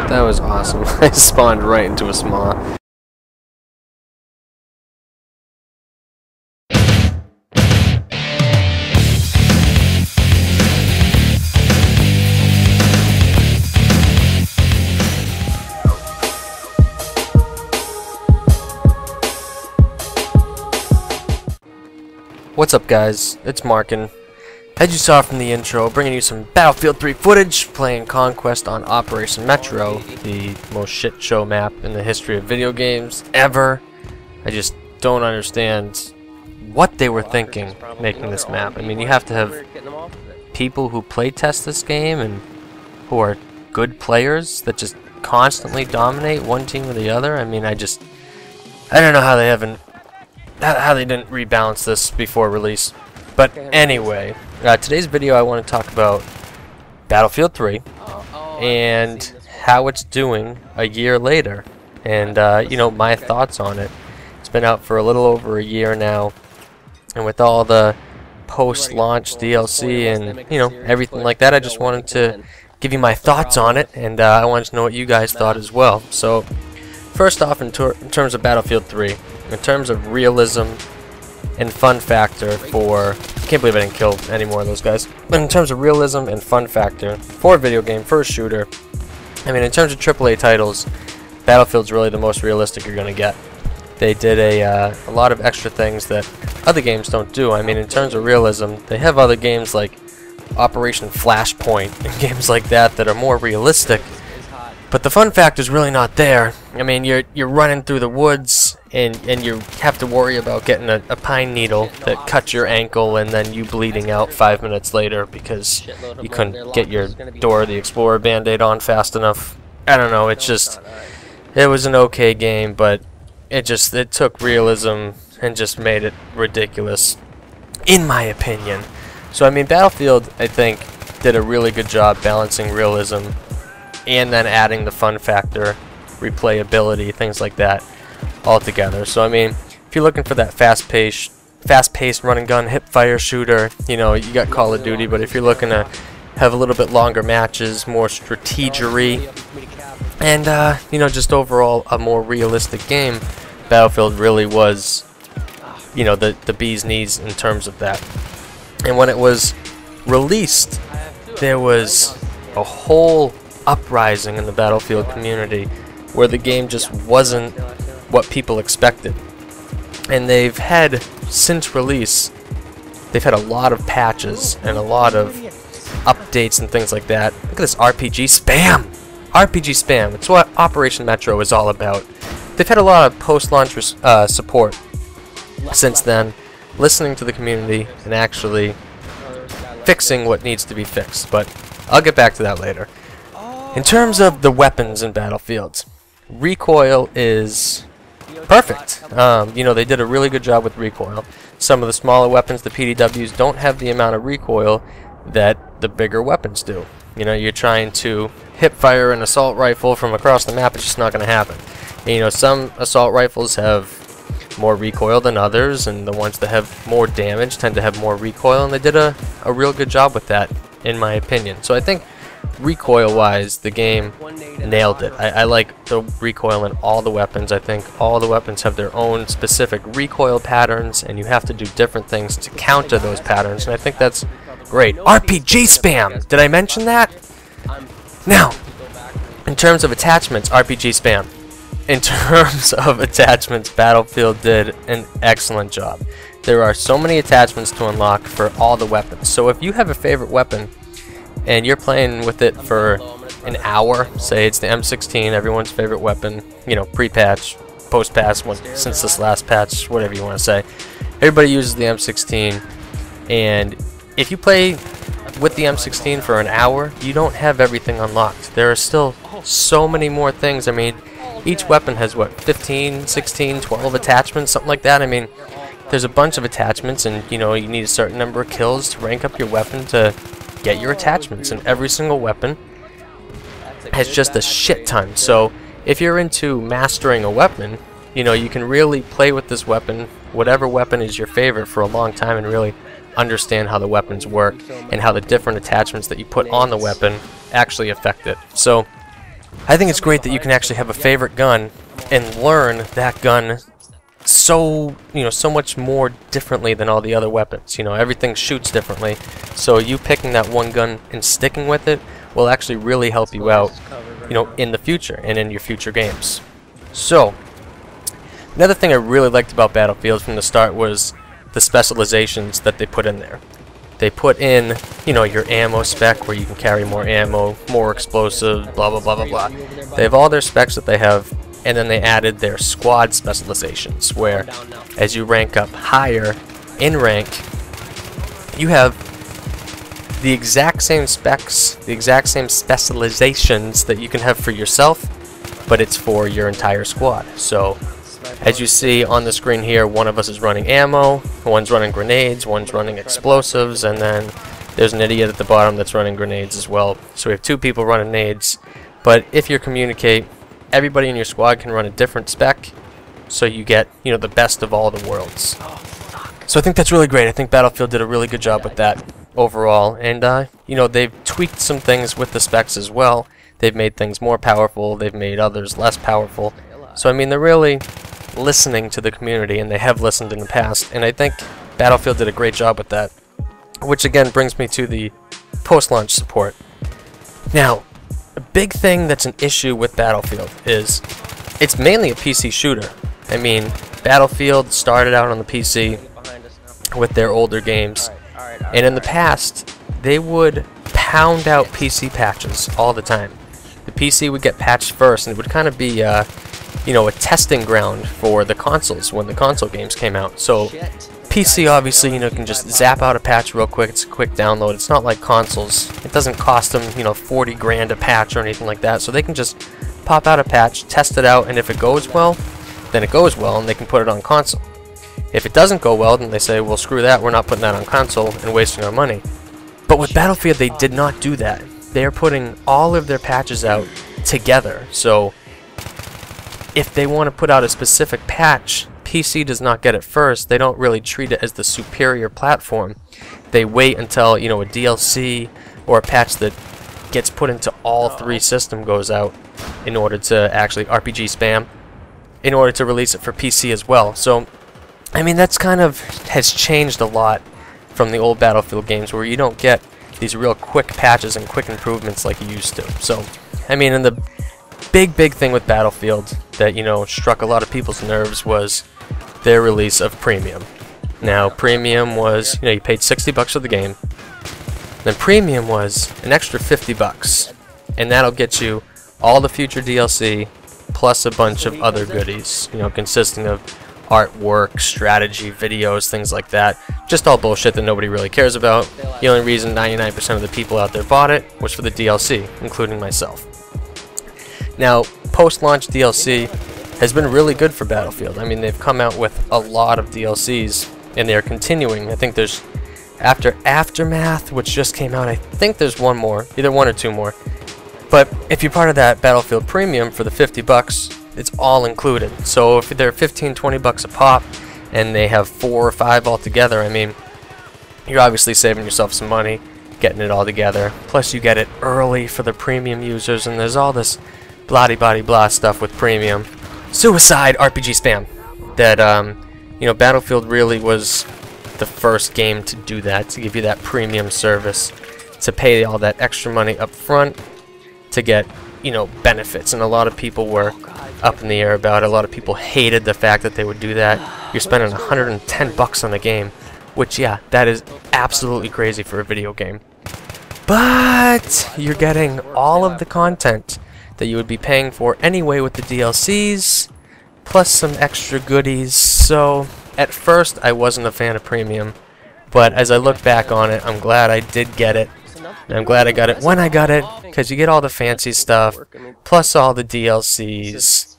That was awesome. I spawned right into a smaw. What's up, guys? It's Markin. As you saw from the intro, bringing you some Battlefield 3 footage, playing Conquest on Operation Metro, the most shit show map in the history of video games ever. I just don't understand what they were thinking making this map. I mean, you have to have people who play test this game and who are good players that just constantly dominate one team or the other. I mean, I don't know how they didn't rebalance this before release. But anyway, today's video I want to talk about Battlefield 3 and how it's doing a year later, and you know, my thoughts on it. It's been out for a little over a year now, and with all the post-launch DLC and you know everything like that, I just wanted to give you my thoughts on it, and I wanted to know what you guys thought as well. So first off, in terms of Battlefield 3, in terms of realism and fun factor for... I can't believe I didn't kill any more of those guys. But in terms of realism and fun factor for a video game, for a shooter, I mean, in terms of AAA titles, Battlefield's really the most realistic you're going to get. They did a lot of extra things that other games don't do. I mean, in terms of realism, they have other games like Operation Flashpoint and games like that that are more realistic. But the fun factor's really not there. I mean, you're running through the woods and you have to worry about getting a pine needle that cuts your ankle and then you bleeding out 5 minutes later because you couldn't get your Dora the Explorer band-aid on fast enough. I don't know, it was an okay game, but it took realism and just made it ridiculous, in my opinion. So I mean, Battlefield, I think, did a really good job balancing realism and then adding the fun factor, replayability, things like that all together. So I mean, if you're looking for that fast-paced run-and-gun hip-fire shooter, you know, you got Call of Duty. But if you're looking to have a little bit longer matches, more strategery, and you know, just overall a more realistic game, Battlefield really was, you know, the bee's knees in terms of that. And when it was released, there was a whole uprising in the Battlefield community where the game just wasn't what people expected. And they've had, since release, they've had a lot of patches and a lot of updates and things like that. Look at this RPG spam! RPG spam, it's what Operation Metro is all about. They've had a lot of post-launch support since then, listening to the community and actually fixing what needs to be fixed, but I'll get back to that later. In terms of the weapons in Battlefield, recoil is perfect. You know, they did a really good job with recoil. Some of the smaller weapons, the PDWs, don't have the amount of recoil that the bigger weapons do. You know, you're trying to hip-fire an assault rifle from across the map, it's just not going to happen. And, you know, some assault rifles have more recoil than others, and the ones that have more damage tend to have more recoil, and they did a real good job with that, in my opinion. So I think recoil-wise, the game nailed it. I like the recoil in all the weapons. I think all the weapons have their own specific recoil patterns, and you have to do different things to counter those patterns, and I think that's great. RPG spam! Did I mention that? Now, in terms of attachments, RPG spam. In terms of attachments, Battlefield did an excellent job. There are so many attachments to unlock for all the weapons. So if you have a favorite weapon and you're playing with it for an hour, say it's the M16, everyone's favorite weapon, you know, pre-patch, post-patch, since this last patch, whatever you want to say. Everybody uses the M16, and if you play with the M16 for an hour, you don't have everything unlocked. There are still so many more things. I mean, each weapon has, what, 15, 16, 12 attachments, something like that. I mean, there's a bunch of attachments, and, you know, you need a certain number of kills to rank up your weapon to get your attachments, and every single weapon has just a shit ton. So if you're into mastering a weapon, you know, you can really play with this weapon, whatever weapon is your favorite, for a long time and really understand how the weapons work and how the different attachments that you put on the weapon actually affect it. So I think it's great that you can actually have a favorite gun and learn that gun so much more differently than all the other weapons. Everything shoots differently, so you picking that one gun and sticking with it will actually really help you out, in the future and in your future games. So, another thing I really liked about Battlefield from the start was the specializations that they put in there. They put in, your ammo spec where you can carry more ammo, more explosives, blah blah blah blah blah. They have all their specs that they have, and then they added their squad specializations where as you rank up higher in rank, you have the exact same specs, the exact same specializations that you can have for yourself, but it's for your entire squad. So as you see on the screen here, one of us is running ammo, one's running grenades, one's running explosives, and then there's an idiot at the bottom that's running grenades as well. So we have two people running nades, but if you communicate, everybody in your squad can run a different spec, so you get, the best of all the worlds. So I think that's really great. I think Battlefield did a really good job with that overall, and they've tweaked some things with the specs as well. They've made things more powerful, they've made others less powerful. So I mean, they're really listening to the community, and they have listened in the past, and I think Battlefield did a great job with that. Which again brings me to the post-launch support. Now, a big thing that's an issue with Battlefield is it's mainly a PC shooter. I mean, Battlefield started out on the PC with their older games, and in the past they would pound out PC patches all the time. The PC would get patched first, and it would kind of be a testing ground for the consoles when the console games came out. So PC obviously, can just zap out a patch real quick. It's a quick download. It's not like consoles. It doesn't cost them, 40 grand a patch or anything like that. So they can just pop out a patch, test it out, and if it goes well, then it goes well, and they can put it on console. If it doesn't go well, then they say, well, screw that, we're not putting that on console and wasting our money. But with Battlefield, they did not do that. They are putting all of their patches out together. So if they want to put out a specific patch, PC does not get it first. They don't really treat it as the superior platform. They wait until, a DLC or a patch that gets put into all three systems goes out in order to actually RPG spam, in order to release it for PC as well. So, I mean, that's kind of has changed a lot from the old Battlefield games where you don't get these real quick patches and quick improvements like you used to. So, I mean, and the big thing with Battlefield that, struck a lot of people's nerves was their release of Premium. Now, Premium was, you paid $60 for the game. Then Premium was an extra $50, and that'll get you all the future DLC plus a bunch of other goodies, consisting of artwork, strategy, videos, things like that. Just all bullshit that nobody really cares about. The only reason 99% of the people out there bought it was for the DLC, including myself. Now, post-launch DLC has been really good for Battlefield. I mean, they've come out with a lot of DLCs, and they're continuing. I think there's, after Aftermath, which just came out, I think there's one more, either one or two more. But if you're part of that Battlefield Premium for the $50, it's all included. So if they're 15, 20 bucks a pop, and they have 4 or 5 altogether, I mean, you're obviously saving yourself some money, getting it all together. Plus you get it early for the Premium users, and there's all this blah-de-blah stuff with Premium. Suicide RPG spam. That, Battlefield really was the first game to do that, to give you that Premium service, to pay all that extra money up front, to get, benefits. And a lot of people were up in the air about it. A lot of people hated the fact that they would do that. You're spending 110 bucks on the game, which, yeah, that is absolutely crazy for a video game. But you're getting all of the content that you would be paying for anyway with the DLCs, plus some extra goodies. So at first I wasn't a fan of Premium, but as I look back on it, I'm glad I did get it. And I'm glad I got it when I got it, because you get all the fancy stuff, plus all the DLCs.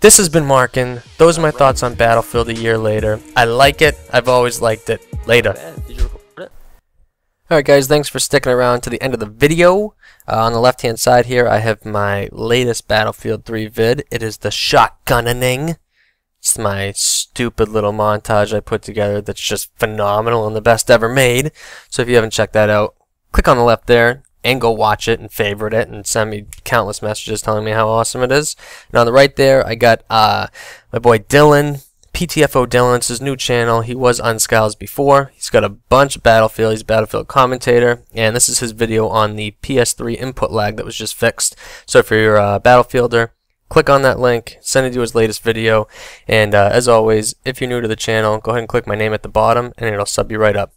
This has been Markin. Those are my thoughts on Battlefield a year later. I like it. I've always liked it. Later. Alright guys, thanks for sticking around to the end of the video. On the left hand side here I have my latest Battlefield 3 vid. It is the shotgunning. It's my stupid little montage I put together that's just phenomenal and the best ever made. So if you haven't checked that out, click on the left there and go watch it and favorite it and send me countless messages telling me how awesome it is. And on the right there, I got my boy Dylan, PTFO Dylan. It's his new channel. He was on Skiles before. He's got a bunch of Battlefield. He's a Battlefield commentator, and this is his video on the PS3 input lag that was just fixed. So if you're a Battlefielder, click on that link, send it to his latest video, and as always, if you're new to the channel, go ahead and click my name at the bottom, and it'll sub you right up.